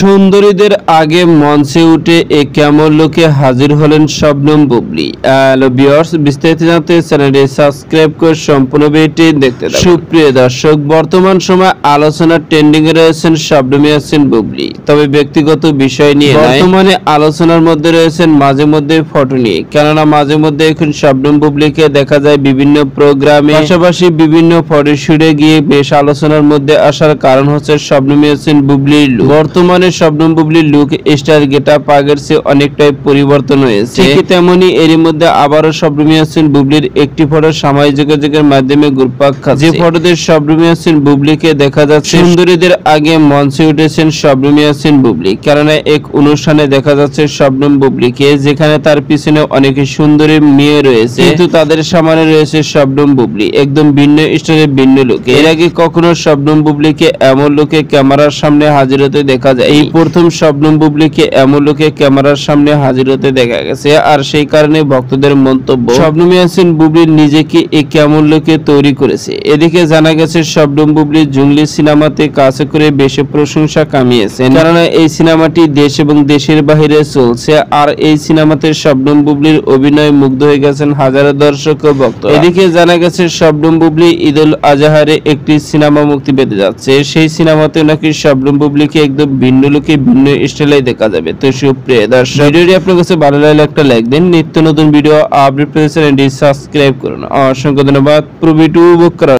সুন্দরীদের আগে মঞ্চে উঠে কেমন লোকে হাজির হলেন শবনম বুবলী। হ্যালো ভিউয়ার্স, বিস্তারিত জানতে চ্যানেলটি সাবস্ক্রাইব করে সম্পূর্ণ ভিডিওটি দেখতে থাকুন। সুপ্রিয় দর্শক, বর্তমান সময় আলোচনার ট্রেন্ডিং এ রয়েছেন শবনম ইয়াসমিন বুবলী। তবে ব্যক্তিগত বিষয় নিয়ে বর্তমানে আলোচনার মধ্যে রয়েছেন মাঝে মধ্যে ফটো নিয়ে। কেননা মাঝে মধ্যে এখন শবনম বুবলীকে দেখা যায় বিভিন্ন প্রোগ্রামে, পাশাপাশি বিভিন্ন ফটোশুটে গিয়ে বেশ আলোচনার মধ্যে আসার কারণ হচ্ছে শবনম ইয়াসমিন বুবলীর লুক। বর্তমানে শবনম বুবলীর লুক স্টাইল গেটআপ আগের চেয়ে অনেকটাই পরিবর্তন হয়েছে। ঠিক তেমনি এরই মধ্যে আবারও শবনম ইয়াসমিন বুবলীর একটি ফটো সামাজিক যোগাযোগের মাধ্যমে ঘুরপাক খাচ্ছে। যে ফটোতে শবনম ইয়াসমিন বুবলীকে দেখা যাচ্ছে সুন্দরীদের আগে মঞ্চে উঠেছেন শবনম ইয়াসমিন বুবলী। কেননা এক অনুষ্ঠানে দেখা যাচ্ছে শবনম বুবলীকে, যেখানে তার পিছনে অনেক সুন্দরী মেয়ে রয়েছে, কিন্তু তাদের সামনে রয়েছে শবনম বুবলী একদম ভিন্ন স্টাইলে, ভিন্ন লুকে। এর আগে কখনো শবনম বুবলীকে এমন লুকে ক্যামেরার সামনে হাজির হতে দেখা যায়। এই প্রথম শবনম বুবলীকে এমন লোকে ক্যামেরার সামনে হাজির হতে দেখা গেছে। আর সেই কারণে ভক্তদের মন্তব্য, শবনম ইয়াসমিন বুবলী নিজেকে এই কেমন লোকে তৈরি করেছে। এদিকে জানা গেছে শবনম বুবলী জঙ্গলি সিনেমাতে কাজ করে বেশি প্রশংসা কামিয়েছেন। কেননা এই সিনেমাটি দেশ এবং দেশের বাইরে চলছে। আর এই সিনেমাতে শবনম বুবলীর অভিনয় মুগ্ধ হয়ে গেছেন হাজারো দর্শক ও ভক্ত। এদিকে জানা গেছে শবনম বুবলী ঈদুল আজহারে একটি সিনেমা মুক্তি পেতে যাচ্ছে। সেই সিনেমাতে নাকি শবনম বুবলীকে একদম ভিন্ন লুকে, ভিন্ন স্টাইলে দেখা যাবে। তো সুপ্রিয় দর্শক, ভিডিওটি আপনার কাছে ভালো লাগলে একটা লাইক দিন। নিত্য নতুন ভিডিও আপডেট পেতে চ্যানেলটি সাবস্ক্রাইব করুন। অসংখ্য ধন্যবাদ। পুরো ভিডিও উপভোগ করার